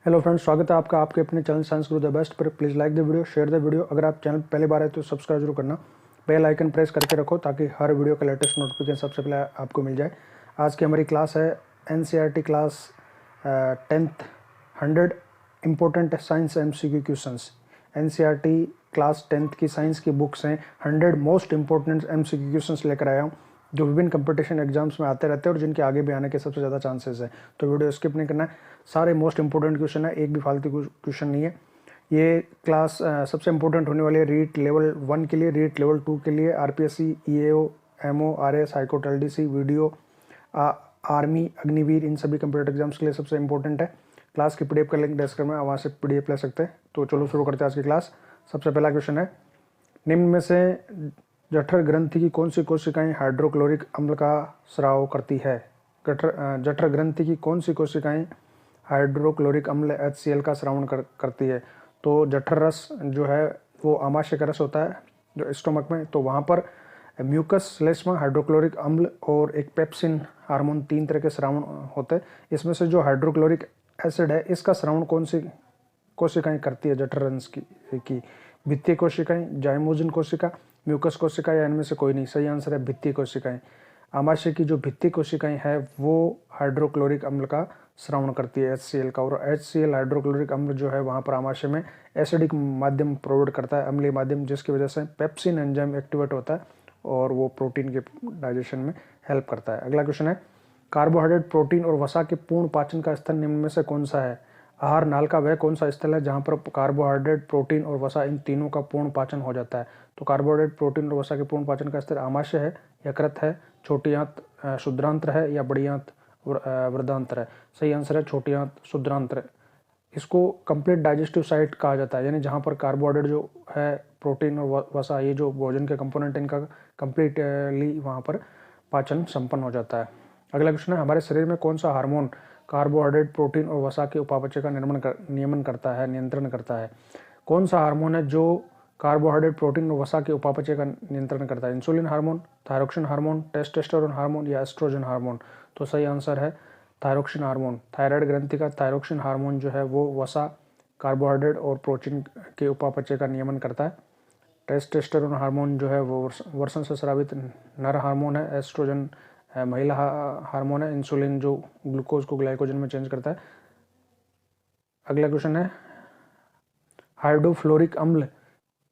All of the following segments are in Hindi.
हेलो फ्रेंड्स, स्वागत है आपका आपके अपने channel science Guru the best पर। Please like the video, share the video. अगर आप चैनल पहली बार आए तो सब्सक्राइब जरूर करना, बेल आइकन प्रेस करके रखो ताकि हर वीडियो का लेटेस्ट नोटिफिकेशन सबसे पहले आपको मिल जाए। आज की हमारी क्लास है NCERT class 10th 100 important science MCQ questions. NCERT class 10th की साइंस की बुक्स हैं 100 मोस्ट इम्पोर्टेंट MCQ क्वेश्चंस लेकर आया हूँ, जो विभिन्न कंपटीशन एग्जाम्स में आते रहते हैं और जिनके आगे भी आने के सबसे ज़्यादा चांसेस है। तो वीडियो स्किप नहीं करना है, सारे मोस्ट इंपोर्टेंट क्वेश्चन है, एक भी फालतू क्वेश्चन नहीं है। ये क्लास सबसे इंपॉर्टेंट होने वाली है रीट लेवल 1 के लिए, रीट लेवल 2 के लिए, RPSC, EAO, MO, RS, high court, LDC, video, army, Agniveer, इन सभी कंप्यूटर एग्जाम्स के लिए सबसे इंपॉर्टेंट है। क्लास की PDF का लिंक डिस्क्रिप्शन में, वहाँ से PDF ले सकते हैं। तो चलो शुरू करते हैं आज की क्लास। सबसे पहला क्वेश्चन है, निम्न में से जठर ग्रंथि की कौन सी कोशिकाएं हाइड्रोक्लोरिक अम्ल का स्राव करती है? जठर ग्रंथि की कौन सी कोशिकाएं हाइड्रोक्लोरिक अम्ल HCl का स्रावण करती है? तो जठर रस जो है वो आमाशय का रस होता है जो स्टोमक में, तो वहाँ पर म्यूकस, श्लेष्मा, हाइड्रोक्लोरिक अम्ल और एक पेप्सिन हार्मोन, 3 तरह के स्रावण होते हैं। इसमें से जो हाइड्रोक्लोरिक एसिड है इसका स्रावण कौन सी कोशिकाएं करती है जठर रस की? भित्तीय कोशिकाएं, जाइमोजन कोशिका, म्यूकस कोशिका या इनमें से कोई नहीं? सही आंसर है भित्तीय कोशिकाएं। आमाशय की जो भित्तीय कोशिकाएं हैं वो हाइड्रोक्लोरिक अम्ल का स्रावण करती है HCl का, और HCl हाइड्रोक्लोरिक अम्ल जो है वहाँ पर आमाशय में एसिडिक माध्यम प्रोवाइड करता है, अम्लीय माध्यम, जिसकी वजह से पेप्सिन एंजाइम एक्टिवेट होता है और वो प्रोटीन के डाइजेशन में हेल्प करता है। अगला क्वेश्चन है, कार्बोहाइड्रेट, प्रोटीन और वसा के पूर्ण पाचन का स्थल निम्न में से कौन सा है? आहार नाल का वह कौन सा स्थल है जहाँ पर कार्बोहाइड्रेट, प्रोटीन और वसा इन तीनों का पूर्ण पाचन हो जाता है? तो कार्बोहाइड्रेट, प्रोटीन और वसा के पूर्ण पाचन का स्थल आमाशय है, यकृत है, छोटी आंत शुद्रांत्र है या बड़ी आंत वृद्धांत्र है? सही आंसर है छोटी आंत शुद्रांत्र। इसको कंप्लीट डाइजेस्टिव साइट कहा जाता है, यानी जहाँ पर कार्बोहाइड्रेट जो है, प्रोटीन और वसा, ये जो भोजन के कंपोनेंट, इनका कंप्लीटली वहाँ पर पाचन संपन्न हो जाता है। अगला क्वेश्चन है, हमारे शरीर में कौन सा हार्मोन कार्बोहाइड्रेट, प्रोटीन और वसा के उपापचय का नियमन करता है, नियंत्रण करता है? कौन सा हार्मोन है जो कार्बोहाइड्रेट, प्रोटीन और वसा के उपापचय का नियंत्रण करता है? Insulin hormone, thyroxine hormone, testosterone hormone या एस्ट्रोजन हार्मोन? तो सही आंसर है थायरोक्सिन हार्मोन। थायराइड ग्रंथि का थायरोक्सिन हार्मोन जो है वो वसा, कार्बोहाइड्रेट और प्रोटीन के उपापचय का नियमन करता है। टेस्टोस्टेरोन हार्मोन जो है वो वर्षण से स्रावित नर हार्मोन है। एस्ट्रोजन महिला हार्मोन है। इंसुलिन जो ग्लूकोज को ग्लाइकोजन में चेंज करता है। अगला क्वेश्चन है, हाइड्रोफ्लोरिक अम्ल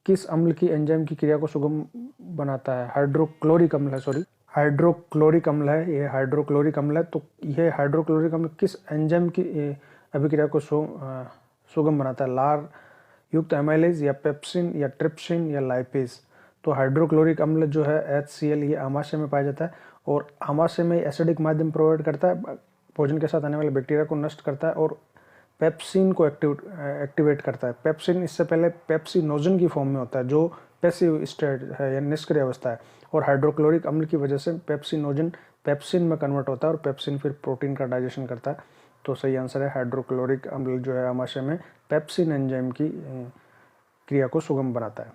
किस अम्ल की एंजाइम की क्रिया को सुगम बनाता है? हाइड्रोक्लोरिक अम्ल है, सॉरी, हाइड्रोक्लोरिक अम्ल है, ये हाइड्रोक्लोरिक अम्ल है। तो यह हाइड्रोक्लोरिक अम्ल किस एंजाइम की अभिक्रिया को सुगम बनाता है? लार युक्त एमाइलेज या पेप्सिन या ट्रिप्सिन या लाइपेज? तो हाइड्रोक्लोरिक अम्ल जो है HCl, ये आमाशय में पाया जाता है और आमाशय में एसिडिक माध्यम प्रोवाइड करता है, भोजन के साथ आने वाले बैक्टीरिया को नष्ट करता है और पेप्सिन को एक्टिवेट करता है। पेप्सिन इससे पहले पेप्सिनोजन की फॉर्म में होता है जो पैसिव स्टेट है या निष्क्रिय अवस्था है, और हाइड्रोक्लोरिक अम्ल की वजह से पेप्सिनोजन पेप्सिन में कन्वर्ट होता है और पेप्सिन फिर प्रोटीन का डाइजेशन करता है। तो सही आंसर है हाइड्रोक्लोरिक अम्ल जो है आमाशय में पेप्सिन एंजाइम की क्रिया को सुगम बनाता है।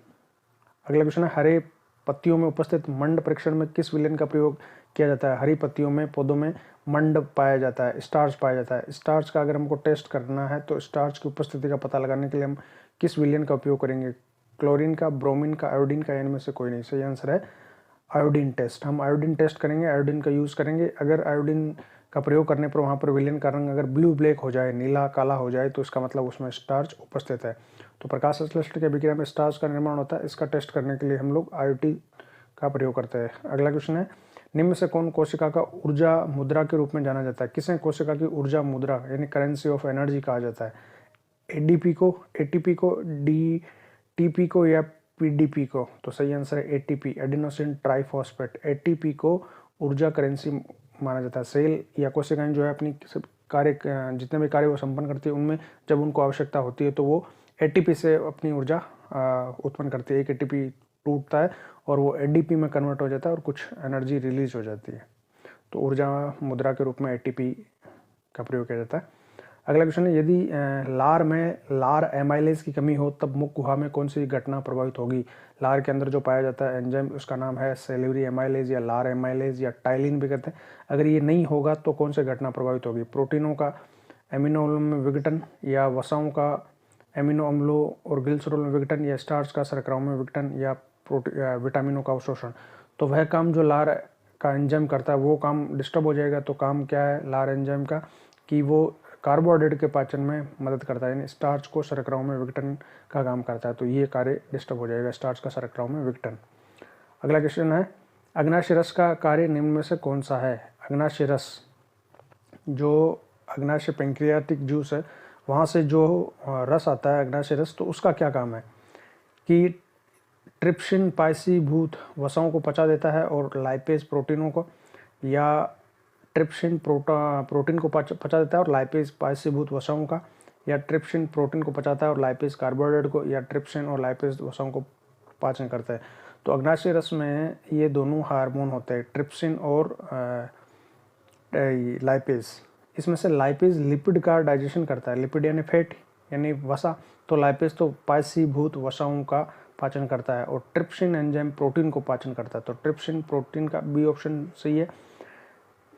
अगला क्वेश्चन है, हरे पत्तियों में उपस्थित मंड परीक्षण में किस विलेन का प्रयोग किया जाता है? हरी पत्तियों में, पौधों में मंड पाया जाता है, स्टार्च पाया जाता है। स्टार्च का अगर हमको टेस्ट करना है तो स्टार्च की उपस्थिति का पता लगाने के लिए हम किस विलेन का उपयोग करेंगे? क्लोरीन का, ब्रोमीन का, आयोडीन का, इनमें से कोई नहीं? सही आंसर है आयोडीन टेस्ट। हम आयोडीन टेस्ट करेंगे, आयोडीन का यूज़ करेंगे। अगर आयोडीन का प्रयोग करने पर वहाँ पर विलेन का रंग अगर ब्लू ब्लैक हो जाए, नीला काला हो जाए, तो इसका मतलब उसमें स्टार्च उपस्थित है। तो प्रकाश संश्लेषण की अभिक्रिया में स्टार्च का निर्माण होता है। इसका टेस्ट करने के लिए हम लोग IOT का प्रयोग करते हैं। अगला क्वेश्चन है, निम्न से कौन कोशिका का ऊर्जा मुद्रा के रूप में जाना जाता है? किसे कोशिका की ऊर्जा मुद्रा यानी करेंसी ऑफ एनर्जी कहा जाता है? ADP को, ATP को, DTP को या PDP को? तो सही आंसर है ATP, एडिनोसिन ट्राइफॉस्फेट। ATP को ऊर्जा करेंसी माना जाता है। सेल या कोशिकाएं जो है अपनी कार्य, जितने भी कार्य वो संपन्न करती है, उनमें जब उनको आवश्यकता होती है तो वो ATP से अपनी ऊर्जा उत्पन्न करती है। एक ATP टूटता है और वो ADP में कन्वर्ट हो जाता है और कुछ एनर्जी रिलीज हो जाती है। तो ऊर्जा मुद्रा के रूप में ATP का प्रयोग किया जाता है। अगला क्वेश्चन है, यदि लार में लार एमाइलेज की कमी हो तब मुख गुहा में कौन सी घटना प्रभावित होगी? लार के अंदर जो पाया जाता है एंजाइम, उसका नाम है सेल्यूरी एमाइलेज या लार एमाइलेज या टाइलिन भी कहते हैं। अगर ये नहीं होगा तो कौन सी घटना प्रभावित होगी? प्रोटीनों का एमिनो अम्लों में विघटन या वसाओं का एमिनो अम्लों और ग्लिसरॉल में विघटन या स्टार्च का शर्कराओं में विघटन या विटामिनों का अवशोषण। तो वह काम जो लार का एंजाइम करता है वो काम डिस्टर्ब हो जाएगा। तो काम क्या है लार एंजाइम का कि वो कार्बोहाइड्रेट के पाचन में मदद करता है, यानी स्टार्च को शर्कराओं में विघटन का काम करता है। तो ये कार्य डिस्टर्ब हो जाएगा, स्टार्च का शर्कराओं में विघटन। अगला क्वेश्चन है अग्नाशय रस का कार्य निम्न में से कौन सा है। अग्नाशय रस, जो अग्नाशय पेंक्रियाटिक जूस है वहाँ से जो रस आता है अग्नाशय रस, तो उसका क्या काम है कि ट्रिप्सिन पायसीभूत वसाओं को पचा देता है और लाइपेज प्रोटीनों को, या ट्रिप्सिन प्रोटीन को पचा देता है और लाइपेज पायसीभूत वसाओं का, या ट्रिप्सिन प्रोटीन को पचाता है और लाइपेज कार्बोहाइड्रेट को, या ट्रिप्सिन और लाइपेज वसाओं को पाचन करता है। तो अग्नाशय रस में ये दोनों हार्मोन होते हैं, ट्रिप्सिन और लाइपेज। इसमें से लाइपेज लिपिड का डाइजेशन करता है, लिपिड यानी फैट यानी वसा, तो लाइपेज तो पायसीभूत वसाओं का पाचन करता है, और ट्रिप्सिन एंजाइम प्रोटीन को पाचन करता है। तो ट्रिप्सिन प्रोटीन का बी ऑप्शन सही है।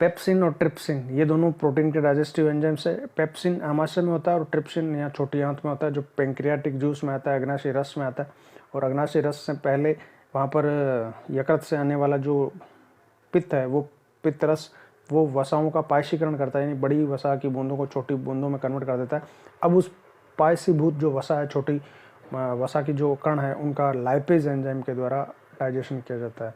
पेप्सिन और ट्रिप्सिन ये दोनों प्रोटीन के डाइजेस्टिव एंजाइम्स है। पेप्सिन आमाशय में होता है और ट्रिप्सिन यहाँ छोटी आंत में होता है, जो पेंक्रियाटिक जूस में आता है, अग्नाशय रस में आता है। और अग्नाशय रस से पहले वहाँ पर यकृत से आने वाला जो पित्त है वो पित्त रस वो वसाओं का पायशीकरण करता है, यानी बड़ी वसा की बूंदों को छोटी बूंदों में कन्वर्ट कर देता है। अब उस पायसीभूत जो वसा है, छोटी वसा की जो कण है, उनका लाइपेज एंजाइम के द्वारा डाइजेशन किया जाता है।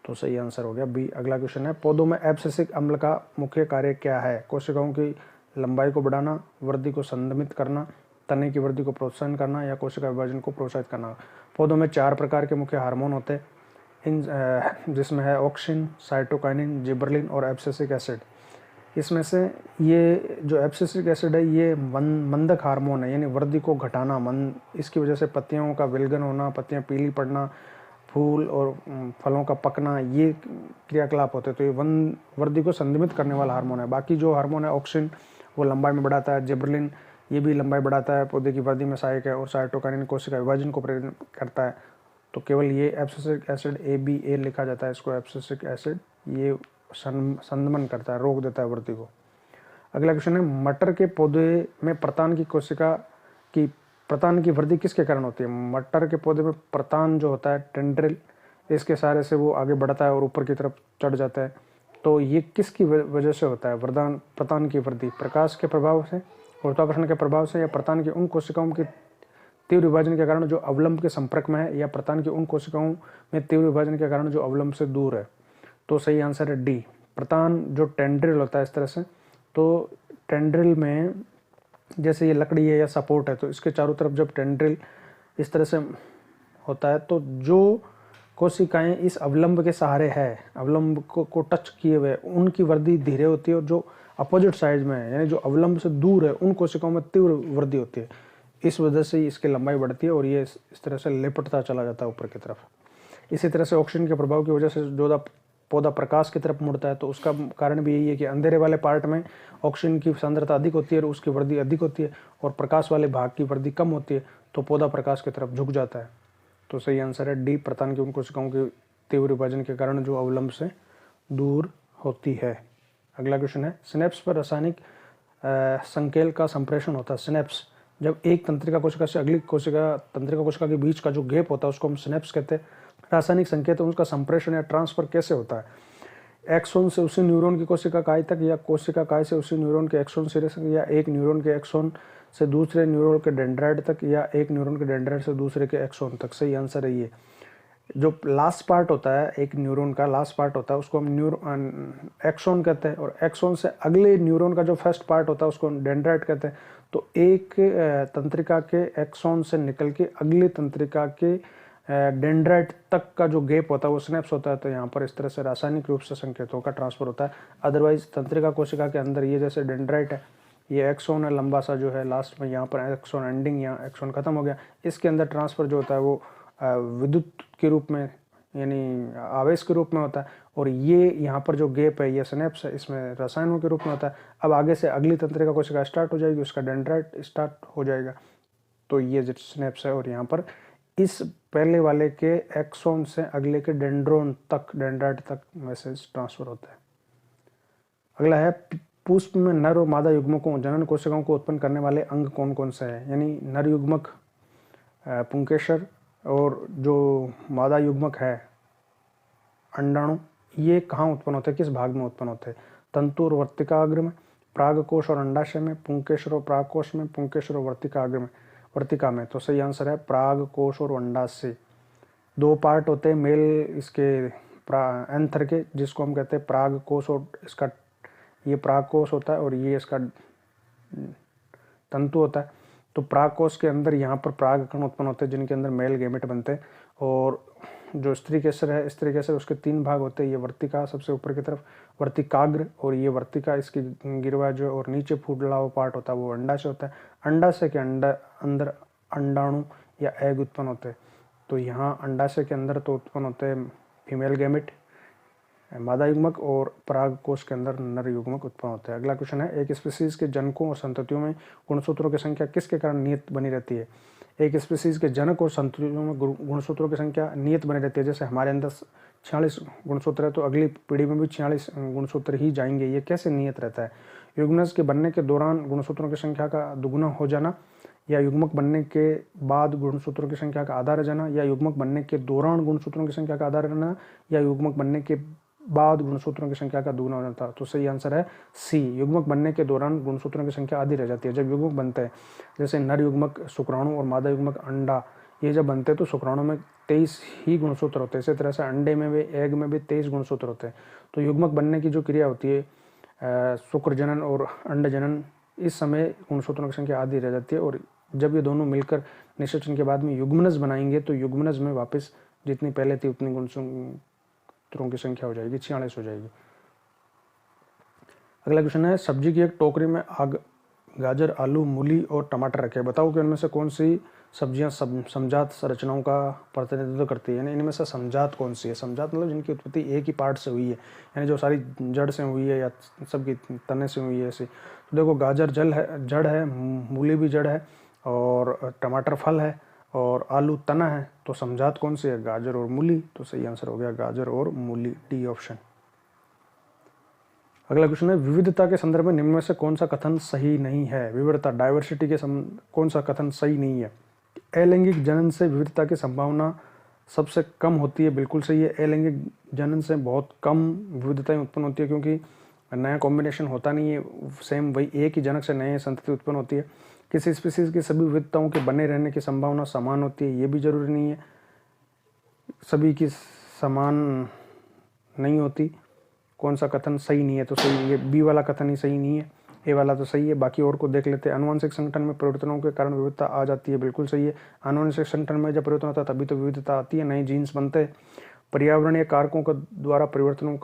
तो सही आंसर हो गया बी। अगला क्वेश्चन है पौधों में एब्सिसिक अम्ल का मुख्य कार्य क्या है। कोशिकाओं की लंबाई को बढ़ाना, वृद्धि को संदमित करना, तने की वृद्धि को प्रोत्साहन करना, या कोशिका विभाजन को प्रोत्साहित करना। पौधों में 4 प्रकार के मुख्य हार्मोन होते हैं, जिसमें है ऑक्सिन, साइटोकाइनिन, जिबरलिन और एब्सिसिक एसिड। इसमें से ये जो एब्सिसिक एसिड है ये मंदक हार्मोन है, यानी वृद्धि को घटाना। इसकी वजह से पत्तियों का विलगन होना, पत्तियां पीली पड़ना, फूल और फलों का पकना, ये क्रियाकलाप होते हैं। तो ये वृद्धि को संदमित करने वाला हार्मोन है। बाकी जो हार्मोन है ऑक्सिन वो लंबाई में बढ़ाता है, जिबरलिन ये भी लंबाई बढ़ाता है, पौधे की वृद्धि में सहायक है, और साइटोकाइनिन कोशिका विभाजन को प्रेरित करता है। तो केवल ये एब्सिसिक एसिड ए लिखा जाता है इसको, एब्सिसिक एसिड ये संदमन करता है, रोक देता है वृद्धि को। अगला क्वेश्चन है मटर के पौधे में प्रतान की कोशिका की प्रतान की वृद्धि किसके कारण होती है। मटर के पौधे में प्रतान जो होता है टेंड्रिल, इसके सहारे से वो आगे बढ़ता है और ऊपर की तरफ चढ़ जाता है। तो ये किसकी वजह से होता है प्रतान की वृद्धि। प्रकाश के प्रभाव से, गुरुत्वाकर्षण के प्रभाव से, या प्रतान की उन कोशिकाओं की तीव्र विभाजन के कारण जो अवलंब के संपर्क में है, या प्रतान की उन कोशिकाओं में तीव्र विभाजन के कारण जो अवलंब से दूर है। तो सही आंसर है डी। प्रतान जो टेंड्रिल होता है इस तरह से, तो टेंड्रिल में जैसे ये लकड़ी है या सपोर्ट है, तो इसके चारों तरफ जब टेंड्रिल इस तरह से होता है तो जो कोशिकाएं इस अवलंब के सहारे है, अवलंब को टच किए हुए, उनकी वृद्धि धीरे होती है, और जो अपोजिट साइड में है यानी जो अवलंब से दूर है उन कोशिकाओं में तीव्र वृद्धि होती है। इस वजह से इसकी लंबाई बढ़ती है और ये इस तरह से लिपटता चला जाता है ऊपर की तरफ। इसी तरह से ऑक्सीजन के प्रभाव की वजह से जो पौधा प्रकाश की तरफ मुड़ता है, तो उसका कारण भी यही है कि अंधेरे वाले पार्ट में ऑक्सीजन की सांद्रता अधिक होती है और उसकी वृद्धि अधिक होती है, और प्रकाश वाले भाग की वृद्धि कम होती है, तो पौधा प्रकाश की तरफ झुक जाता है। तो सही आंसर है डी। प्रतान की उन कोशिकाओं के तीव्र विभाजन के कारण जो अवलंब से दूर होती है। अगला क्वेश्चन है सिनेप्स पर रासायनिक संकेल का संप्रेषण होता है। सिनेप्स, जब एक तंत्रिका कोशिका से अगली तंत्रिका कोशिका के बीच का जो गैप होता है उसको हम सिनेप्स कहते हैं। रासायनिक संकेत उसका संप्रेषण या ट्रांसफर कैसे होता है। एक्सोन से उसी न्यूरॉन की कोशिका काय तक, या कोशिका काय से उसी न्यूरॉन के एक्सोन सिरे तक, या एक न्यूरॉन के एक्सोन से दूसरे न्यूरॉन के डेंड्राइट तक, या एक न्यूरॉन के डेंड्राइट से दूसरे के एक्सोन तक। सही आंसर है ये। जो लास्ट पार्ट होता है एक न्यूरॉन का लास्ट पार्ट होता है उसको हम एक्सोन कहते हैं, और एक्सोन से अगले न्यूरॉन का जो फर्स्ट पार्ट होता है उसको डेंड्राइट कहते हैं। तो एक तंत्रिका के एक्सोन से निकल के अगले तंत्रिका के डेंड्राइट तक का जो गैप होता है वो सिनेप्स होता है। तो यहाँ पर इस तरह से रासायनिक रूप से संकेतों का ट्रांसफर होता है। अदरवाइज तंत्रिका कोशिका के अंदर ये जैसे डेंड्राइट है, ये एक्सोन है लंबा सा जो है, लास्ट में यहाँ पर एक्सोन एंडिंग, यहाँ एक्सोन खत्म हो गया, इसके अंदर ट्रांसफर जो होता है वो विद्युत के रूप में यानी आवेश के रूप में होता है, और ये यहाँ पर जो गैप है ये सिनेप्स है, इसमें रसायनों के रूप में होता है। अब आगे से अगली तंत्रिका कोशिका स्टार्ट हो जाएगी, उसका डेंड्राइट स्टार्ट हो जाएगा, तो ये जो सिनेप्स है। और यहाँ पर इस पहले वाले के एक्सोन से अगले के डेंड्राइट तक मैसेज ट्रांसफर होता है। अगला है पुष्प में नर और मादा युग्मकों जनन कोशिकाओं को उत्पन्न करने वाले अंग कौन कौन से हैं? यानी नर युग्मक पुंकेसर और जो मादा युग्मक है अंडाणु, ये कहाँ उत्पन्न होते हैं, किस भाग में उत्पन्न होते हैं? तंतु और वर्तिकाग्र में, प्रागकोश और अंडाशय में, पुंकेसर और प्रागकोश में, पुंकेसर और वर्तिका में। तो सही आंसर है प्रागकोश और अंडाशय। 2 पार्ट होते हैं मेल इसके एंथर के, जिसको हम कहते हैं प्रागकोश, और इसका ये प्रागकोश होता है और ये इसका तंतु होता है। तो प्रागकोश के अंदर यहाँ पर प्राग कण उत्पन्न होते हैं जिनके अंदर मेल गैमेट बनते हैं। और जो स्त्री केसर है, स्त्री केसर, उसके 3 भाग होते हैं। ये वर्तिका सबसे ऊपर की तरफ, वर्तिकाग्र, और ये वर्तिका इसकी गिरवा जो, और नीचे फूला हुआ पार्ट होता है वो अंडाशय होता है। अंडाशय के अंदर अंडाणु या एग उत्पन्न होते हैं। तो यहाँ अंडाशय के अंदर तो उत्पन्न होते हैं फीमेल गैमेट, मादा युग्मक, और परागकोश के अंदर नर युग्मक उत्पन्न होते हैं। अगला क्वेश्चन है, एक स्पीसीज के जनकों और संततियों में गुणसूत्रों की संख्या किसके कारण नियत बनी रहती है? एक स्पीसीज के जनक और संततियों में गुणसूत्रों की संख्या नियत बनी रहती है। जैसे हमारे अंदर 46 गुणसूत्र है तो अगली पीढ़ी में भी 46 गुणसूत्र ही जाएंगे। ये कैसे नियत रहता है? युग्मनज के बनने के दौरान गुणसूत्रों की संख्या का दुगुना हो जाना, या युग्मक बनने के बाद गुणसूत्रों की संख्या का आधा रह जाना, या युग्मक बनने के दौरान गुणसूत्रों की संख्या का आधा रहना, या युग्मक बनने के बाद गुणसूत्रों की संख्या का दुगुना हो जाता है। तो सही आंसर है सी, युग्मक बनने के दौरान गुणसूत्रों की संख्या आधी रह जाती है। जब युग्मक बनता है, जैसे नर युग्मक शुक्राणु और मादा युग्मक अंडा, ये जब बनते हैं तो शुक्राणु में 23 ही गुणसूत्र होते हैं। इसी तरह से अंडे में भी, एग में भी 23 गुणसूत्र होते हैं। तो युग्मक बनने की जो क्रिया होती है शुक्र जनन और अंड जनन, इस समय गुणसूत्रों की संख्या आधी रह जाती है। और जब ये दोनों मिलकर निषेचन के बाद में युग्मनज बनाएंगे तो युग्मनज में वापस जितनी पहले थी उतनी गुणसूत्रों की संख्या हो जाएगी, 46 हो जाएगी। अगला क्वेश्चन है, सब्जी की एक टोकरी में गाजर, आलू, मूली और टमाटर रखे, बताओ कि उनमें से कौन सी सब्जियां समजात संरचनाओं का प्रतिनिधित्व करती है? यानी इनमें से समजात कौन सी है? समजात मतलब जिनकी उत्पत्ति एक ही पार्ट से हुई है, यानी जो सारी जड़ से हुई है या सबकी तने से हुई है ऐसी। तो देखो, गाजर जड़ है, मूली भी जड़ है, और टमाटर फल है, और आलू तना है। तो समजात कौन सी है? गाजर और मूली। तो सही आंसर हो गया गाजर और मूली, डी ऑप्शन। अगला क्वेश्चन है, विविधता के संदर्भ में निम्न में से कौन सा कथन सही नहीं है? विविधता, डाइवर्सिटी के कौन सा कथन सही नहीं है? अलैंगिक जनन से विविधता की संभावना सबसे कम होती है, बिल्कुल सही है। अलैंगिक जनन से बहुत कम विविधताएं उत्पन्न होती है, क्योंकि नया कॉम्बिनेशन होता नहीं है, सेम वही एक ही जनक से नए संतति उत्पन्न होती है। किसी स्पीसीज की सभी विविधताओं के बने रहने की संभावना समान होती है, ये भी जरूरी नहीं है। सभी की समान नहीं होती। कौन सा कथन सही नहीं है? तो सही, ये बी वाला कथन ही सही नहीं है, ए वाला तो सही है। बाकी और को देख लेते हैं। अनुवांशिक संगठन में परिवर्तनों के कारण विविधता आ जाती है, बिल्कुल सही है। अनुवांशिक संगठन में जब परिवर्तन होता है तभी तो विविधता आती है, नए जीन्स बनते हैं। पर्यावरणीय कारकों का द्वारा परिवर्तनों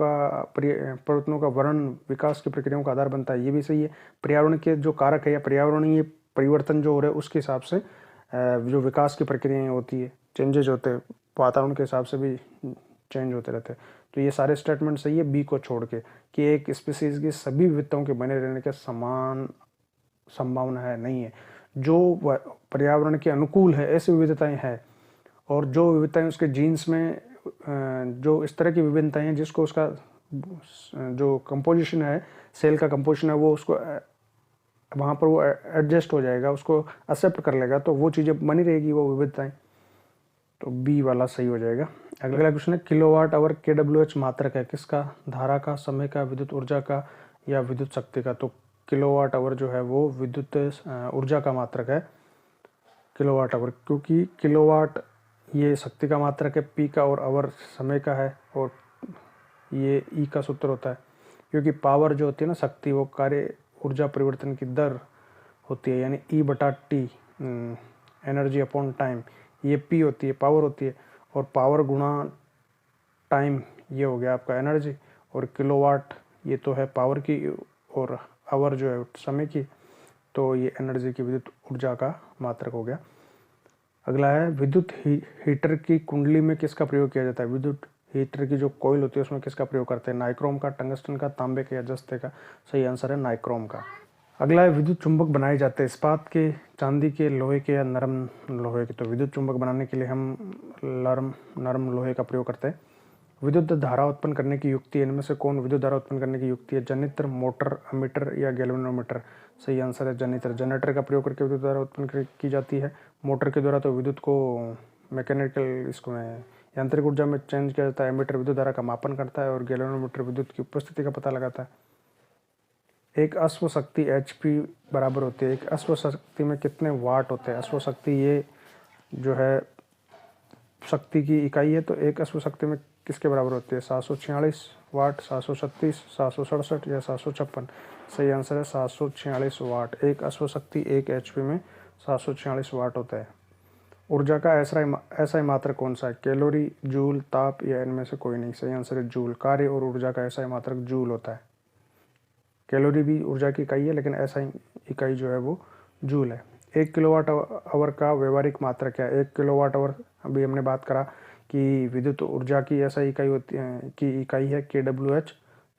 का वर्ण विकास की प्रक्रियाओं का आधार बनता है, ये भी सही है। पर्यावरण के जो कारक है या पर्यावरणीय परिवर्तन जो हो रहे हैं उसके हिसाब से जो विकास की प्रक्रियाएं होती है, चेंजेज होते हैं, वातावरण के हिसाब से भी चेंज होते रहते हैं। तो ये सारे स्टेटमेंट सही है बी को छोड़ के, कि एक स्पीसीज की सभी विविधताओं के बने रहने के समान संभावना है, नहीं है। जो पर्यावरण के अनुकूल है ऐसी विविधताएं हैं, और जो विविधताएं उसके जीन्स में जो इस तरह की विभिन्नताएं हैं जिसको उसका जो कंपोजिशन है, सेल का कंपोजिशन है, वो उसको वहाँ पर वो एडजस्ट हो जाएगा, उसको एक्सेप्ट कर लेगा, तो वो चीज़ें बनी रहेगी, वो विविधताएं। तो बी वाला सही हो जाएगा। अगला क्वेश्चन है, किलोवाट आवर KWH मात्रक है किसका? धारा का, समय का, विद्युत ऊर्जा का, या विद्युत शक्ति का? तो किलोवाट आवर जो है वो विद्युत ऊर्जा का मात्रक है, किलोवाट आवर, क्योंकि किलोवाट ये शक्ति का मात्रक है, पी का, और आवर समय का है, और ये ई का सूत्र होता है। क्योंकि पावर जो होती है ना, शक्ति, वो कार्य ऊर्जा परिवर्तन की दर होती है, यानी E/T, एनर्जी अपॉन टाइम, ये पी होती है, पावर होती है, और पावर गुणा टाइम ये हो गया आपका एनर्जी, और किलोवाट ये तो है पावर की, और आवर जो है समय की, तो ये एनर्जी की, विद्युत ऊर्जा का मात्रक हो गया। अगला है, विद्युत हीटर की कुंडली में किसका प्रयोग किया जाता है? विद्युत हीटर की जो कॉइल होती है उसमें किसका प्रयोग करते हैं? नाइक्रोम का, टंगस्टन का, तांबे का, या जस्ते का? सही आंसर है नाइक्रोम का। अगला है, विद्युत चुंबक बनाए जाते हैं इस्पात के, चांदी के, लोहे के, या नरम लोहे के? तो विद्युत चुंबक बनाने के लिए हम नरम लोहे का प्रयोग करते हैं। विद्युत धारा उत्पन्न करने की युक्ति, इनमें से कौन विद्युत धारा उत्पन्न करने की युक्ति है? जनित्र, मोटर, अमीटर या गैल्वेनोमीटर? सही आंसर है जनित्र। जनरेटर का प्रयोग करके विद्युत धारा उत्पन्न की जाती है। मोटर के द्वारा तो विद्युत को मैकेनिकल इसको में यांत्रिक ऊर्जा में चेंज किया जाता है। एमीटर विद्युत धारा का मापन करता है और गैल्वेनोमीटर विद्युत की उपस्थिति का पता लगाता है। एक अश्व शक्ति HP बराबर होती है। एक अश्व शक्ति में कितने वाट होते हैं? अश्व शक्ति ये जो है शक्ति की इकाई है, तो एक अश्व शक्ति में किसके बराबर होती है? 746 वाट, 736, 767 या 756? सही आंसर है 746 वाट। एक अश्व शक्ति 1 HP में 746 वाट होता है। ऊर्जा का ऐसा मात्रक कौन सा है? कैलोरी, जूल, ताप या इनमें से कोई नहीं? सही आंसर है जूल। कार्य और ऊर्जा का ऐसा मात्रक जूल होता है। कैलोरी भी ऊर्जा की इकाई है, लेकिन ऐसा इकाई जो है वो जूल है। 1 किलोवाट आवर का व्यवहारिक मात्रक क्या है? 1 किलोवाट आवर, अभी हमने बात करा कि विद्युत ऊर्जा की ऐसा इकाई होती है कि इकाई है kWh।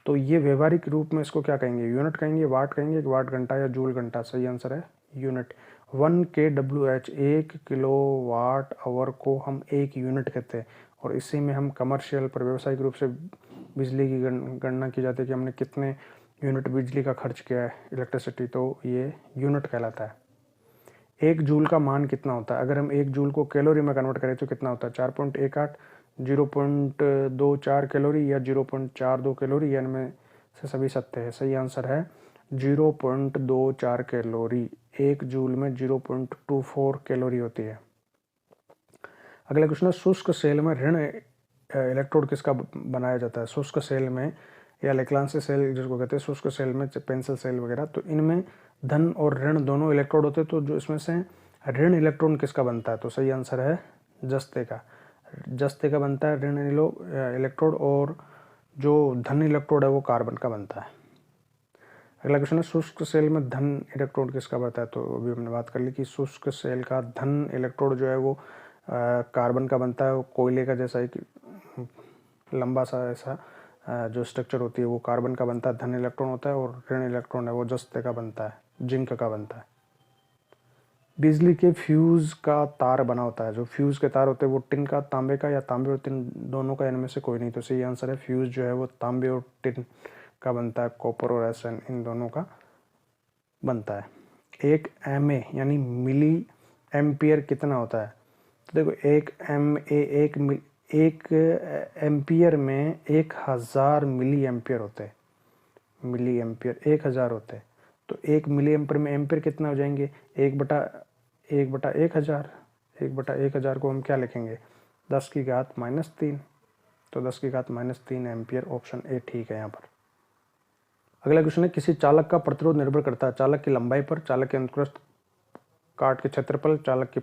तो ये व्यवहारिक रूप में इसको क्या कहेंगे? यूनिट कहेंगे, वाट कहेंगे, वाट घंटा या जूल घंटा? सही आंसर है यूनिट। 1 kWh, 1 किलोवाट आवर को हम एक यूनिट कहते हैं, और इसी में हम कमर्शियल पर व्यावसायिक रूप से बिजली की गणना की जाती है कि हमने कितने यूनिट बिजली का खर्च किया है इलेक्ट्रिसिटी, तो ये यूनिट कहलाता है। 1 जूल का मान कितना होता है? अगर हम 1 जूल को कैलोरी में कन्वर्ट करें तो कितना होता है? 4.18, 0.24 कैलोरी या 0.42 कैलोरी, या इनमें से सभी सत्य है? सही आंसर है 0.24 कैलोरी। 1 जूल में 0.24 कैलोरी होती है। अगला क्वेश्चन है, शुष्क सेल में ऋण इलेक्ट्रोड किसका बनाया जाता है? शुष्क सेल में या लेक्लांसी सेल जिसको कहते हैं, शुष्क सेल में पेंसिल सेल वगैरह, तो इनमें धन और ऋण दोनों इलेक्ट्रोड होते हैं। तो जो इसमें से ऋण इलेक्ट्रॉन किसका बनता है? तो सही आंसर है जस्ते का। जस्ते का बनता है ऋण इलेक्ट्रोड, और जो धन इलेक्ट्रोड है वो कार्बन का बनता है। अगला क्वेश्चन है, शुष्क सेल में धन इलेक्ट्रोड किसका बनता है? तो अभी हमने बात कर ली कि शुष्क सेल का धन इलेक्ट्रोड जो है वो कार्बन का बनता है। वो कोयले का जैसा एक लंबा सा ऐसा जो स्ट्रक्चर होती है वो कार्बन का बनता है, धन इलेक्ट्रॉन होता है, और ऋण इलेक्ट्रॉन है वो जस्ते का बनता है, जिंक का बनता है। बिजली के फ्यूज का तार बना होता है, जो फ्यूज के तार होते हैं वो टिन का, तांबे का, या तांबे और टिन दोनों का, इनमें से कोई नहीं? तो सही आंसर है फ्यूज जो है वो तांबे और टिन का बनता है, कॉपर और एसएन इन दोनों का बनता है। 1 MA यानी मिली एम्पियर कितना होता है? तो देखो 1 एम्पियर में 1000 मिली एम्पियर होते हैं। मिली एम्पियर 1000 होते हैं, तो 1 मिली एम्पियर में एम्पियर कितना हो जाएंगे? 1/1000। 1/1000 को हम क्या लिखेंगे? 10⁻³ तो 10⁻³ एम्पियर। ऑप्शन ए ठीक है यहाँ पर। अगला क्वेश्चन है, किसी चालक का प्रतिरोध निर्भर करता है चालक की लंबाई पर, चालक के अनुप्रस्थ काट के क्षेत्रफल, चालक की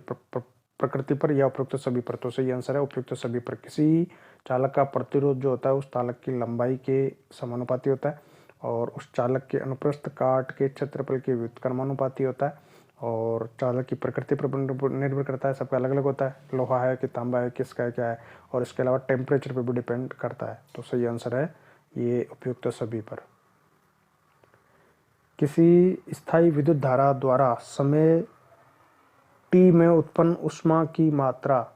प्रकृति पर, या उपयुक्त सभी पर? तो सही आंसर है उपयुक्त सभी पर। किसी चालक का प्रतिरोध जो होता है उस चालक की लंबाई के समानुपाती होता है, और उस चालक के अनुप्रस्थ काट के क्षेत्रफल के व्युत्क्रमानुपाती होता है, और चालक की प्रकृति पर निर्भर करता है। सबका अलग अलग होता है, लोहा है कि तांबा है, किसका है क्या है, और इसके अलावा टेम्परेचर पर भी डिपेंड करता है। तो सही आंसर है ये उपयुक्त सभी पर। किसी स्थायी विद्युत धारा द्वारा समय T में उत्पन्न ऊष्मा की मात्रा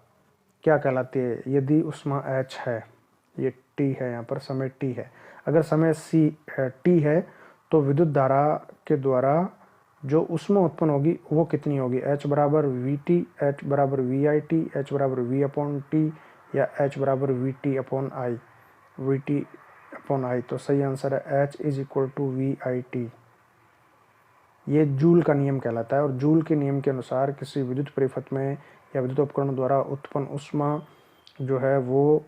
क्या कहलाती है? यदि ऊष्मा H है, ये T है, यहाँ पर समय T है। अगर समय T है तो विद्युत धारा के द्वारा जो ऊष्मा उत्पन्न होगी वो कितनी होगी? H बराबर VT, H बराबर VIT, H बराबर V/T, या H बराबर VT/I। तो सही आंसर है H = VIT। ये जूल का नियम कहलाता है, और जूल के नियम के अनुसार किसी विद्युत परिपथ में या विद्युत उपकरण द्वारा उत्पन्न ऊष्मा जो है वो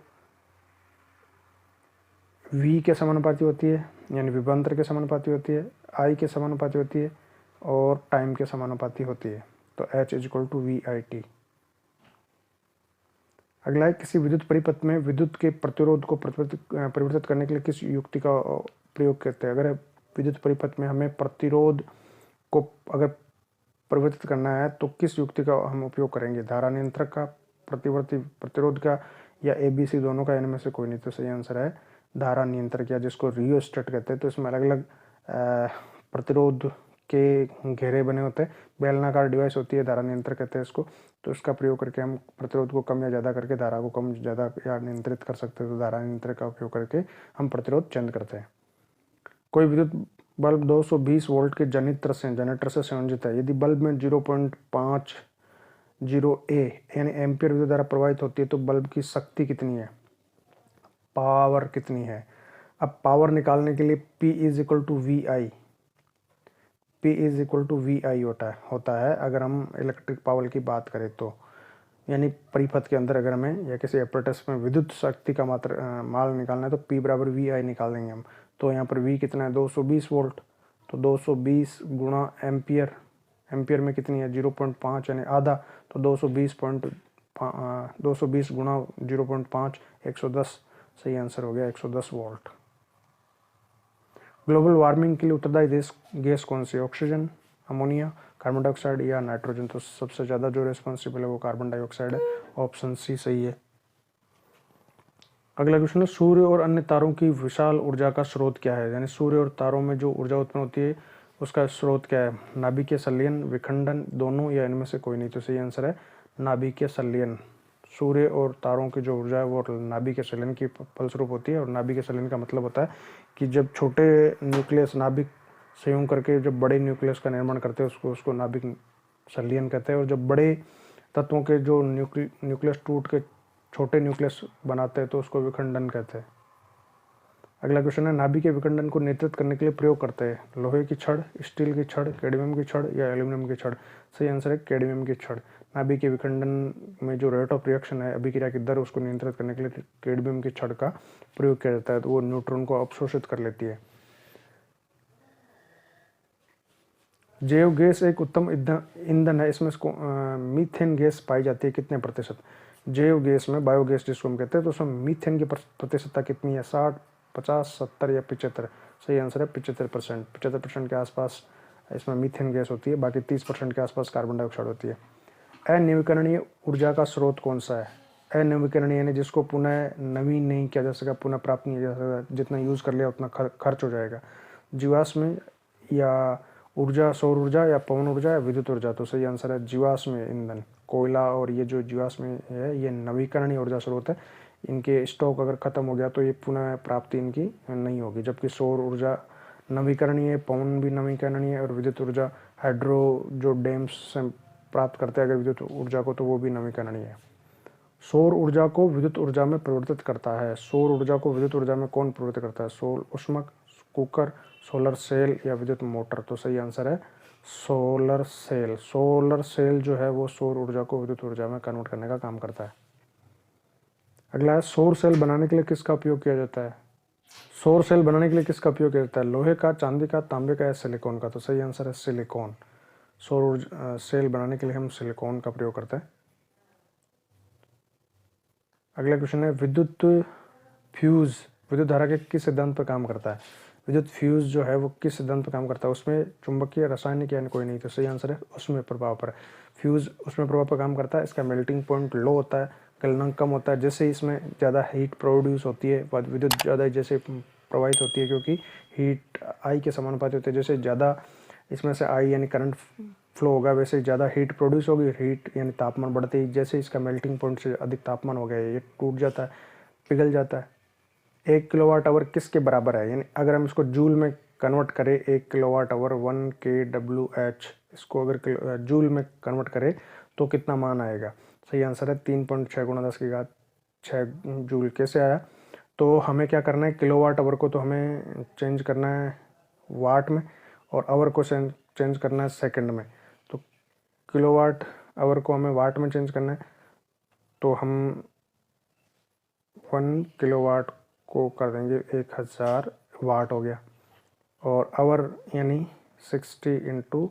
V के समानुपाती होती है, यानी विभवांतर के समानुपाती होती है, I के समानुपाती होती है, और टाइम के समानुपाती होती है। तो H = VIT। अगला है, किसी विद्युत परिपथ में विद्युत के प्रतिरोध को परिवर्तित करने के लिए किस युक्ति का प्रयोग करते हैं? अगर विद्युत परिपथ में हमें प्रतिरोध को अगर परिवर्तित करना है तो किस युक्ति का हम उपयोग करेंगे? धारा नियंत्रक का, प्रतिवर्ती प्रतिरोध का, या ABC दोनों का, इनमें से कोई नहीं? तो सही आंसर है धारा नियंत्रक, या जिसको रियोस्टेट कहते हैं। तो इसमें अलग अलग प्रतिरोध के घेरे बने होते हैं, बेलनाकार डिवाइस होती है, धारा नियंत्रक कहते हैं इसको। तो इसका प्रयोग करके हम प्रतिरोध को कम या ज़्यादा करके धारा को कम ज़्यादा या नियंत्रित कर सकते हैं। तो धारा नियंत्रक का उपयोग करके हम प्रतिरोध चयन करते हैं। कोई विद्युत बल्ब 220 वोल्ट के जनरेटर से संयोजित है। यदि बल्ब में 0.50 ए यानी एम्पियर विद्युत धारा प्रवाहित होती है तो बल्ब की शक्ति कितनी है, पावर कितनी है। अब पावर निकालने के लिए P is equal to V I होता है अगर हम इलेक्ट्रिक पावर की बात करें तो, यानी परिपथ के अंदर अगर हमें या किसी एपरेटस में विद्युत शक्ति का मान निकालना है तो P बराबर वी आई निकाल देंगे हम। तो यहाँ पर V कितना है, 220 वोल्ट, तो 220 गुणा एम्पियर, एम्पियर में कितनी है 0.5 यानी आधा, तो 220 गुणा 0.5 110, सही आंसर हो गया 110 वोल्ट। ग्लोबल वार्मिंग के लिए उत्तरदायी गैस कौन सी है, ऑक्सीजन, अमोनिया, कार्बन डाइऑक्साइड या नाइट्रोजन। तो सबसे ज़्यादा जो रिस्पॉन्सिबल है वो कार्बन डाइऑक्साइड है, ऑप्शन सी सही है। अगला क्वेश्चन है, सूर्य और अन्य तारों की विशाल ऊर्जा का स्रोत क्या है, यानी सूर्य और तारों में जो ऊर्जा उत्पन्न होती है उसका स्रोत क्या है, नाभिकीय संलयन, विखंडन, दोनों या इनमें से कोई नहीं। तो सही आंसर है नाभिकीय संलयन। सूर्य और तारों की जो ऊर्जा है वो नाभिकीय संलयन की फलस्वरूप होती है। और नाभिकीय संलयन का मतलब होता है कि जब छोटे न्यूक्लियस नाभिक संयोग करके जब बड़े न्यूक्लियस का निर्माण करते हैं उसको नाभिक संलयन कहते हैं। और जब बड़े तत्वों के जो न्यूक्लियस टूट के छोटे न्यूक्लियस बनाते हैं तो उसको विखंडन कहते हैं। अगला क्वेश्चन है, नाभिकीय विखंडन को नियंत्रित करने के लिए प्रयोग करते हैं लोहे की छड़, स्टील की छड़, कैडमियम की छड़ या एल्यूमिनियम की छड़। सही आंसर है कैडमियम की छड़। नाभिकीय विखंडन में जो रेट ऑफ रिएक्शन है, अभिक्रिया की दर, उसको नियंत्रित करने के लिए कैडमियम की छड़ का प्रयोग किया जाता है। तो वो न्यूट्रॉन को अवशोषित कर लेती है। जैव गैस एक उत्तम ईंधन है, इसमें मीथेन गैस पाई जाती है कितने प्रतिशत। जैव गैस में बायोगैस जिसको हम कहते हैं तो उसमें मीथेन की प्रतिशतता कितनी है, 60, 50, 70 या 75। सही आंसर है 75%। 75% के आसपास इसमें मीथेन गैस होती है, बाकी 30% के आसपास कार्बन डाइऑक्साइड होती है। अनवीकरणीय ऊर्जा का स्रोत कौन सा है, अनवीकरणीय यानी जिसको पुनः नवीन नहीं किया जा सका, पुनः प्राप्त नहीं किया जा सका, जितना यूज़ कर लिया उतना खर्च हो जाएगा। जीवाश्म या ऊर्जा, सौर ऊर्जा या पवन ऊर्जा या विद्युत ऊर्जा। तो सही आंसर है जीवाश्म ईंधन। कोयला और ये जो जीवाश्म है ये नवीकरणीय ऊर्जा स्रोत है, इनके स्टॉक अगर खत्म हो गया तो ये पुनः प्राप्ति इनकी नहीं होगी। जबकि सौर ऊर्जा नवीकरणीय, पवन भी नवीकरणीय और विद्युत ऊर्जा हाइड्रो जो डैम्स से प्राप्त करते हैं अगर विद्युत ऊर्जा को तो वो भी नवीकरणीय है। सौर ऊर्जा को विद्युत ऊर्जा में परिवर्तित करता है, सौर ऊर्जा को विद्युत ऊर्जा में कौन परिवर्तित करता है, सौर ऊष्मक, कुकर, सोलर सेल या विद्युत मोटर। तो सही आंसर है सोलर सेल। सोलर सेल जो है वो सौर ऊर्जा को विद्युत ऊर्जा में कन्वर्ट करने का काम करता है। अगला है, सौर सेल बनाने के लिए किसका उपयोग किया जाता है। सौर सेल बनाने के लिए किसका उपयोग किया जाता है, लोहे का, चांदी का, तांबे का या सिलिकॉन का। तो सही आंसर है सिलिकॉन। सौर सेल बनाने के लिए हम सिलिकॉन का प्रयोग करते हैं। अगला क्वेश्चन है, विद्युत फ्यूज विद्युत धारा के किस सिद्धांत पर काम करता है। विद्युत फ्यूज जो है वो किस सिद्धांत पर काम करता है, उसमें चुंबकीय, रासायनिक या कोई नहीं। तो सही आंसर है उसमें प्रभाव पर। फ्यूज उसमें प्रभाव पर काम करता है, इसका मेल्टिंग पॉइंट लो होता है, गलनांक कम होता है। जैसे इसमें ज़्यादा हीट प्रोड्यूस होती है, विद्युत ज़्यादा जैसे प्रवाहित होती है क्योंकि हीट आई के समानुपाती होते हैं। जैसे ज़्यादा इसमें से आई यानी करंट फ्लो होगा वैसे ज़्यादा हीट प्रोड्यूस होगी, हीट यानी तापमान बढ़ते ही जैसे इसका मेल्टिंग पॉइंट से अधिक तापमान हो गया ये टूट जाता है, पिघल जाता है। 1 किलोवाट आवर किसके बराबर है, यानी अगर हम इसको जूल में कन्वर्ट करें 1 किलोवाट आवर 1 kWh, इसको अगर जूल में कन्वर्ट करें तो कितना मान आएगा। सही आंसर है 3.6 × 10⁶ जूल। कैसे आया, तो हमें क्या करना है, किलोवाट आवर को तो हमें चेंज करना है वाट में और आवर को चेंज करना है सेकंड में। तो किलोवाट आवर को हमें वाट में चेंज करना है, तो हम 1 किलोवाट को कर देंगे 1000 वाट हो गया, और आवर यानी 60 ×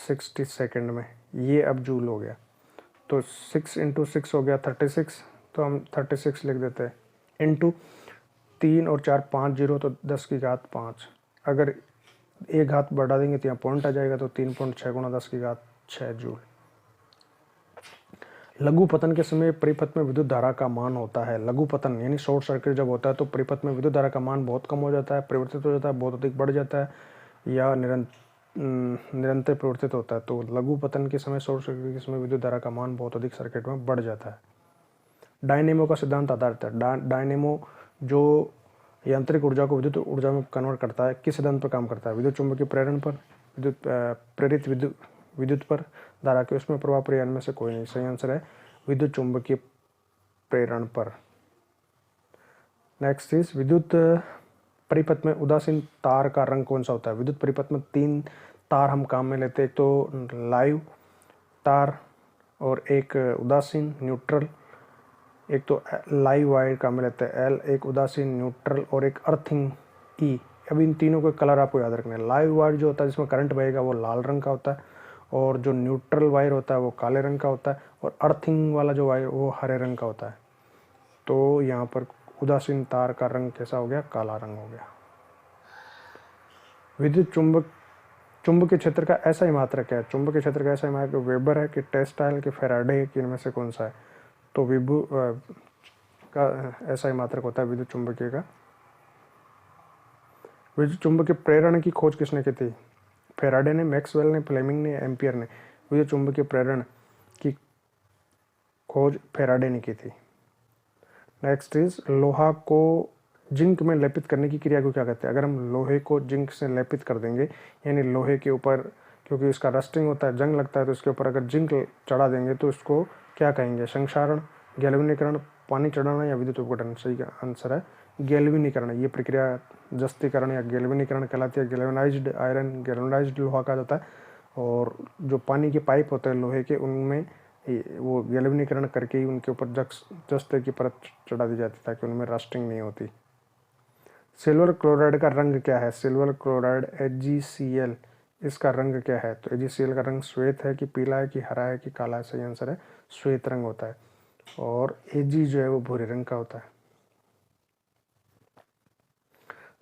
60 सेकंड में, ये अब जूल हो गया। तो 6 × 6 हो गया 36, तो हम 36 लिख देते हैं, इंटू 3 और 4 5 0 तो 10⁵5। अगर एक घात बढ़ा देंगे तो यहाँ पॉइंट आ जाएगा, तो 3.6 × 10⁶ जूल। लघु पतन के समय परिपथ में विद्युत धारा का मान होता है। लघु पतन यानी शॉर्ट सर्किट जब होता है तो परिपथ में विद्युत धारा का मान बहुत कम हो जाता है, परिवर्तित हो जाता है, बहुत अधिक बढ़ जाता है, या निरंतर परिवर्तित होता है, तो लघु पतन के समय शॉर्ट सर्किट के समय विद्युत धारा का मान बहुत अधिक सर्किट में बढ़ जाता है। डायनेमो का सिद्धांत आधारित है। डायनेमो जो यांत्रिक ऊर्जा को विद्युत ऊर्जा में कन्वर्ट करता है, किस सिद्धांत पर काम करता है? विद्युत चुंबकीय प्रेरण पर, प्रेरित विद्युत पर, धारा के उसमें प्रभाव पर, इनमें से कोई नहीं। सही आंसर है विद्युत चुंबकीय प्रेरण पर। नेक्स्ट इज विद्युत परिपथ में उदासीन तार का रंग कौन सा होता है? विद्युत परिपथ में 3 तार हम काम में लेते हैं, एक तो लाइव तार और एक उदासीन न्यूट्रल, एक तो लाइव वायर काम में लेते हैं एल, एक उदासीन न्यूट्रल और एक अर्थिंग ई। अब इन तीनों के कलर आपको याद रखना है। लाइव वायर जो होता है जिसमें करंट बहेगा वो लाल रंग का होता है, और जो न्यूट्रल वायर होता है वो काले रंग का होता है, और अर्थिंग वाला जो वायर वो हरे रंग का होता है। तो यहाँ पर उदासीन तार का रंग कैसा हो गया? काला रंग हो गया। विद्युत चुंबकीय क्षेत्र का ऐसा ही मात्रक क्या है? चुंबकीय क्षेत्र का ऐसा ही मात्रक वेबर है कि टेस्टाइल कि फैराडे है कि इनमें से कौन सा है? तो विभु का ऐसा ही मात्रक होता है विद्युत चुंबकीय का। विद्युत चुंबकीय प्रेरण की खोज किसने की थी? फैराडे ने, मैक्सवेल ने, फ्लेमिंग ने, एम्पियर ने। विद्युत चुंबकीय प्रेरण की खोज फैराडे ने की थी। नेक्स्ट इज लोहा को जिंक में लेपित करने की क्रिया को क्या कहते हैं? अगर हम लोहे को जिंक से लेपित कर देंगे, यानी लोहे के ऊपर, क्योंकि इसका रस्टिंग होता है, जंग लगता है, तो इसके ऊपर अगर जिंक चढ़ा देंगे तो इसको क्या कहेंगे? संक्षारण, गैल्वेनीकरण, पानी चढ़ाना या विद्युत उपकरण? सही आंसर है गैल्वेनीकरण। ये प्रक्रिया जस्तीकरण या गैल्वेनीकरण कहलाती है। गैल्वेनाइज्ड आयरन, गैल्वेनाइज्ड लोहा का जाता है, और जो पानी के पाइप होते हैं लोहे के, उनमें वो गैल्वेनीकरण करके ही उनके ऊपर जस्ते की परत चढ़ा दी जाती है ताकि उनमें रस्टिंग नहीं होती। सिल्वर क्लोराइड का रंग क्या है? सिल्वर क्लोराइड AgCl, इसका रंग क्या है? तो AgCl का रंग श्वेत है कि पीला है कि हरा है कि काला है? सही आंसर है श्वेत रंग होता है, और Ag जो है वो भूरे रंग का होता है।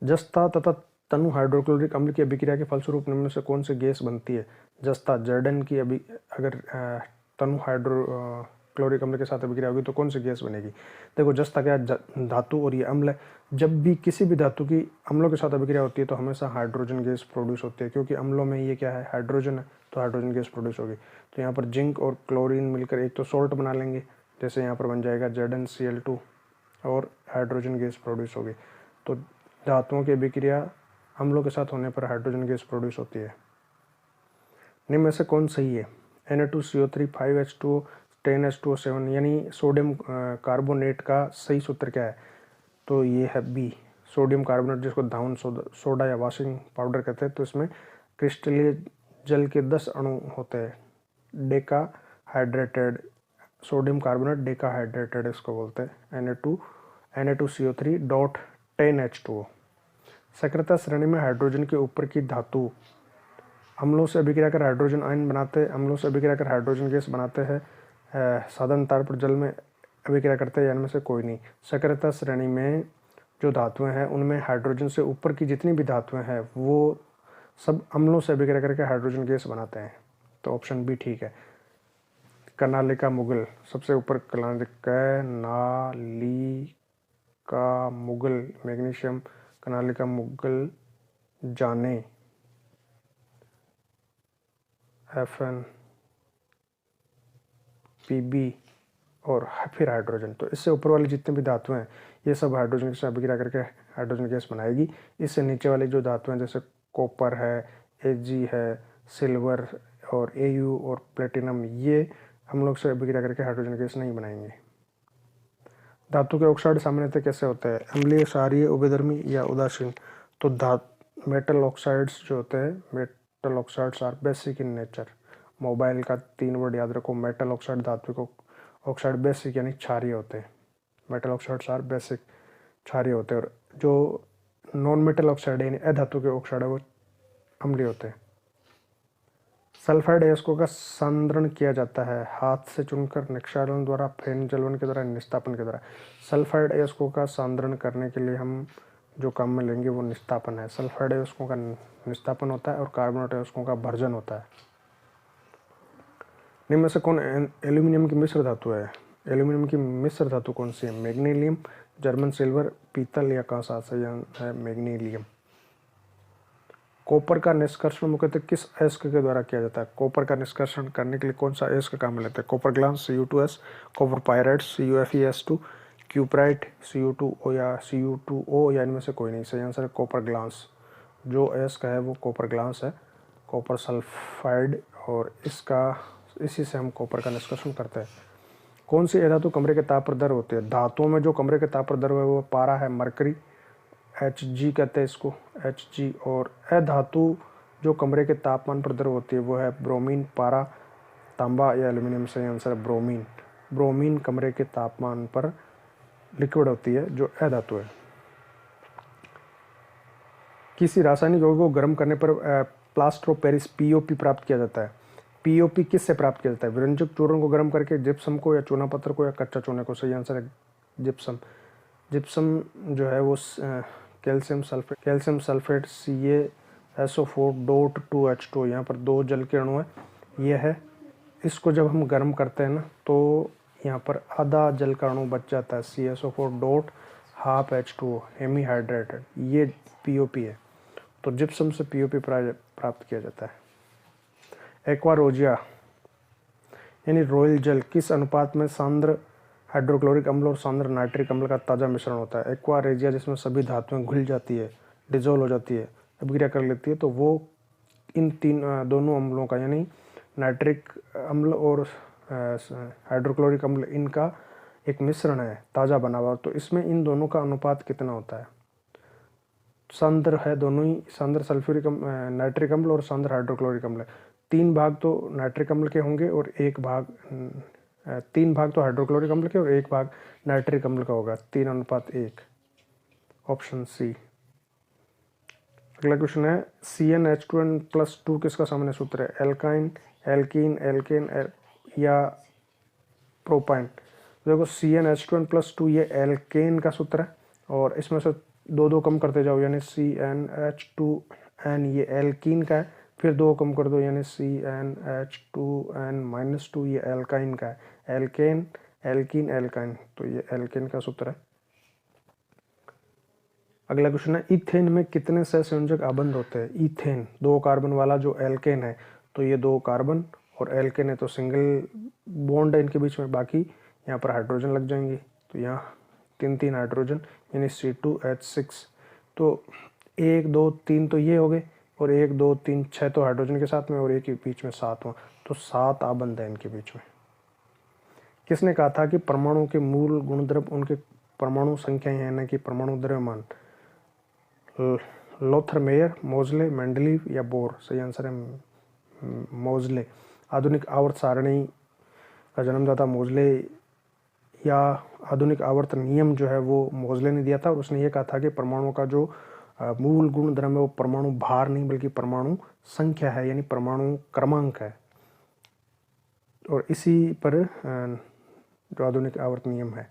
जस्ता तथा तनु हाइड्रोक्लोरिक अम्ल की अभिक्रिया के फलस्वरूप निम्न से कौन सी गैस बनती है? जस्ता जर्डन की अगर तनु हाइड्रोक्लोरिक अम्ल के साथ अभिक्रिया होगी तो कौन सी गैस बनेगी? देखो जस्ता क्या धातु और ये अम्ल है। जब भी किसी भी धातु की अम्लों के साथ अभिक्रिया होती है तो हमेशा हाइड्रोजन गैस प्रोड्यूस होती है, क्योंकि अम्लों में ये क्या है? हाइड्रोजन है, तो हाइड्रोजन गैस प्रोड्यूस होगी। तो यहाँ पर जिंक और क्लोरीन मिलकर एक तो सोल्ट बना लेंगे, जैसे यहाँ पर बन जाएगा ZnCl2, और हाइड्रोजन गैस प्रोड्यूस होगी। तो धातुओं की अभिक्रिया अम्लों के साथ होने पर हाइड्रोजन गैस प्रोड्यूस होती है। निम्न में से कौन सही है? Na2CO3 5H2O 10H2O7, यानी सोडियम कार्बोनेट का सही सूत्र क्या है? तो ये है बी, सोडियम कार्बोनेट, जिसको धावन सोडा या वॉशिंग पाउडर कहते हैं। तो इसमें क्रिस्टलीय जल के 10 अणु होते हैं। Deka hydrated sodium carbonate, Deka hydrated इसको बोलते हैं। Na2CO3 10H2O। सक्रियता श्रेणी में हाइड्रोजन के ऊपर की धातु अम्लों से अभिक्रिया कर हाइड्रोजन आयन बनाते हैं, अम्लों से अभिक्रिया कर हाइड्रोजन गैस बनाते हैं, साधारण तार पर जल में अभिक्रिया करते हैं, इनमें से कोई नहीं। सक्रियता श्रेणी में जो धातुएं हैं उनमें हाइड्रोजन से ऊपर की जितनी भी धातुएं हैं वो सब अम्लों से अभिक्रिया करके हाइड्रोजन गैस बनाते हैं। तो ऑप्शन बी ठीक है। कर्नालिका मुगल, सबसे ऊपर कर्नालिका मुगल, मैग्नीशियम कर्नालिका मुगल जाने, Fn Pb और फिर हाइड्रोजन। तो इससे ऊपर वाली जितनी भी धातुएं हैं ये सब हाइड्रोजन के साथ अभिक्रिया करके हाइड्रोजन गैस बनाएगी। इससे नीचे वाली जो धातुएं जैसे कॉपर है, Ag है, सिल्वर और Au और प्लेटिनम, ये हम लोग से अभिक्रिया करके हाइड्रोजन गैस नहीं बनाएंगे। धातु के ऑक्साइड सामान्यतः कैसे होते हैं? अम्लीय, क्षारीय, उभयधर्मी या उदासीन? तो मेटल ऑक्साइड्स जो होते हैं, metal oxides are basic in nature. Mobile का 3 वर्ड याद रखो। मेटल ऑक्साइड धातु ऑक्साइड बेसिक यानी क्षारीय होते हैं। मेटल ऑक्साइड्स आर बेसिक, क्षारीय होते हैं। और जो नॉन मेटल ऑक्साइड यानी अधातु के ऑक्साइड है वो अम्लीय होते हैं। सल्फाइड अयस्कों का सांद्रण किया जाता है हाथ से चुनकर, निक्षालन द्वारा, फेन जलवन के द्वारा, निस्तापन के द्वारा। सल्फाइड अयस्कों का सांद्रण करने के लिए हम जो काम में लेंगे वो निस्तापन है। सल्फाइड अयस्कों का निस्तापन होता है और कार्बोनेट अयस्कों का भर्जन होता है। निम्न में से कौन एल्यूमिनियम की मिश्र धातु है? एल्यूमिनियम की मिश्र धातु कौन सी है? मैग्नीलियम, जर्मन सिल्वर, पीतल या कांसा? सही है मैग्नीलियम। कॉपर का निष्कर्षण मुख्यतः किस अयस्क के द्वारा किया जाता है? कॉपर का निष्कर्षण करने के लिए कौन सा अयस्क काम में लेते हैं? Copper glass Cu2S, copper pyrite CuFeS2, cuprite Cu2O या Cu2O या इनमें से कोई नहीं। सही आंसर है कॉपर ग्लास। जो अयस्क है वो कॉपर ग्लास है, कॉपर सल्फाइड, और इसी से हम कॉपर का निष्कर्षण करते हैं। कौन सी धातु कमरे के ताप पर द्रव होती है? धातुओं में जो कमरे के ताप पर द्रव है वो पारा है, मरकरी, Hg कहते हैं इसको, Hg। और अधातु जो कमरे के तापमान पर द्रव होती है वो है ब्रोमीन, पारा, तांबा या एल्यूमिनियम। सही आंसर है ब्रोमीन। ब्रोमीन कमरे के तापमान पर लिक्विड होती है जो अधातु है। किसी रासायनिक यौगिक को गर्म करने पर प्लास्टर ऑफ पेरिस POP प्राप्त किया जाता है? POP किससे प्राप्त किया जाता है? विरंजक चूर्ण को गर्म करके, जिप्सम को, या चूना पत्थर को, या कच्चा चूने को? सही आंसर है जिप्सम। जिप्सम जो है वो कैल्शियम सल्फेट CaSO4.2H2। यहाँ पर 2 जल के अणु है, ये है। इसको जब हम गर्म करते हैं ना तो यहाँ पर आधा जल का अणु बच जाता है, CaSO4.12H2O, हेमीहाइड्रेटेड। ये POP है। तो जिप्सम से POP प्राप्त किया जाता है। एक्वारोजिया यानी रॉयल जल किस अनुपात में सांद्र हाइड्रोक्लोरिक अम्ल और सांद्र नाइट्रिक अम्ल का ताज़ा मिश्रण होता है? एक्वारेजिया जिसमें सभी धातुएं घुल जाती है, डिजोल्व हो जाती है, अभिक्रिया कर लेती है, तो वो इन दोनों अम्लों का यानी नाइट्रिक अम्ल और हाइड्रोक्लोरिक अम्ल, इनका एक मिश्रण है ताज़ा बना हुआ। तो इसमें इन दोनों का अनुपात कितना होता है? सांद्र है दोनों ही, सांद्र सल्फ्यूरिक नाइट्रिक अम्ल और सांद्र हाइड्रोक्लोरिक अम्ल। 3 भाग तो नाइट्रिक अम्ल के होंगे और 3 भाग तो हाइड्रोक्लोरिक अम्ल के और 1 भाग नाइट्रिक अम्ल का होगा। 3:1। Option C. अगला क्वेश्चन है CnH2n+2 किसका सामान्य सूत्र है? एल्काइन, एल्कीन, एल्केन या प्रोपाइन? देखो CnH2n+2 ये एल्केन का सूत्र है, और इसमें से 2 कम करते जाओ यानी CnH2n ये एल्कीन का है, फिर 2 कम कर दो यानी CnH2n-2 ये एल्काइन का है। एल्केन, एल्कीन, एल्काइन, तो ये एल्केन का सूत्र है। अगला क्वेश्चन है इथेन में कितने सहसंयोजक आबंध होते हैं? इथेन 2 कार्बन वाला जो एल्केन है, तो ये 2 कार्बन और एल्केन है तो सिंगल बॉन्ड है इनके बीच में, बाकी यहाँ पर हाइड्रोजन लग जाएंगी। तो यहाँ 3 हाइड्रोजन यानी C2H6। तो 1 2 3 तो ये हो गए, और 1 2 3 6 तो हाइड्रोजन के साथ में, और एक के बीच में 7वां, तो 7 आबंध है इनके बीच में। किसने कहा था कि परमाणु के मूल गुणद्रव्य उनके परमाणु संख्या है, न कि परमाणु द्रव्यमान? लोथर मेयर, मोजले, मेंडलीव या बोर? सही आंसर है मोजले। आधुनिक आवर्त सारणी का जन्मदाता मोजले, या आधुनिक आवर्त नियम जो है वो मोजले ने दिया था, और उसने ये कहा था कि परमाणु का जो मूल गुण द्रव्य है वो परमाणु भार नहीं बल्कि परमाणु संख्या है, यानी परमाणु क्रमांक है। और इसी पर जो आधुनिक आवर्त नियम है,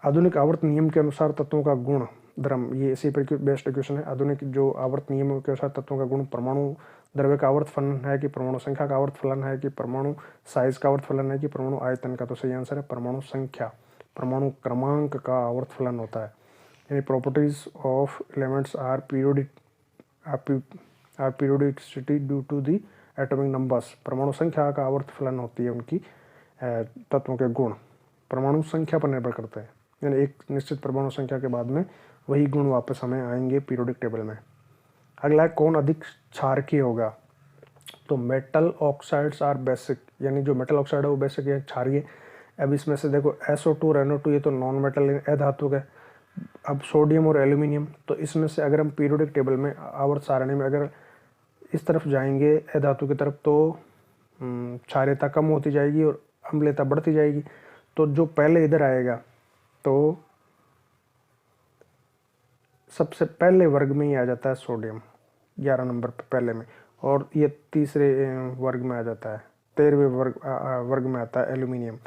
आधुनिक आवर्त नियम के अनुसार तत्वों का गुण द्रव्य, ये इसी पर बेस्ट क्वेश्चन है। आधुनिक जो आवर्त नियम के अनुसार तत्वों का गुण परमाणु द्रव्य का आवर्त फलन है कि परमाणु संख्या का आवर्त फलन है कि परमाणु साइज का आवर्त फलन है कि परमाणु आयतन का? तो सही आंसर है परमाणु संख्या, परमाणु क्रमांक का आवर्त फलन होता है। यानी properties of elements are periodicity due to the atomic numbers. परमाणु संख्या का आवर्त फलन होती है उनकी तत्वों के गुण परमाणु संख्या पर निर्भर करते हैं, यानी एक निश्चित परमाणु संख्या के बाद में वही गुण वापस हमें आएंगे पीरियोडिक टेबल में। अगला है कौन अधिक क्षारकीय होगा? तो मेटल ऑक्साइड्स आर बेसिक, यानी जो मेटल ऑक्साइड है वो बेसिक है, क्षारीय। अब इसमें से देखो SO2 और NO2 ये तो नॉन मेटल अधातु है। अब सोडियम और एल्यूमिनियम, तो इसमें से अगर हम पीरियोडिक टेबल में आवर्त सारणी में अगर इस तरफ जाएंगे अधातु की तरफ, तो क्षारीयता कम होती जाएगी और अम्लता बढ़ती जाएगी। तो जो पहले इधर आएगा तो सबसे पहले वर्ग में ही आ जाता है सोडियम, 11 नंबर पे पहले में, और ये तीसरे वर्ग में आ जाता है, 13वें वर्ग में आता है एल्यूमिनियम।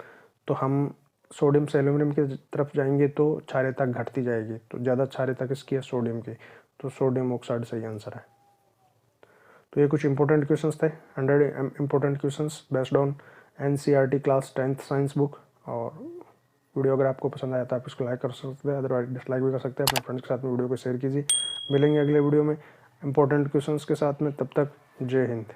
तो हम सोडियम से एल्यूमिनियम की तरफ जाएंगे तो क्षारीयता घटती जाएगी, तो ज़्यादा क्षारीयता किसकी है? सोडियम की, तो सोडियम ऑक्साइड सही आंसर है। तो ये कुछ इंपॉर्टेंट क्वेश्चंस थे, 100 important questions based on NCERT class 10th science book. और वीडियो अगर आपको पसंद आया तो आप इसको लाइक कर सकते हैं, अदरवाइज डिसलाइक भी कर सकते हैं। अपने फ्रेंड्स के साथ में वीडियो को शेयर कीजिए। मिलेंगे अगले वीडियो में इंपॉर्टेंट क्वेश्चंस के साथ में। तब तक जय हिंद।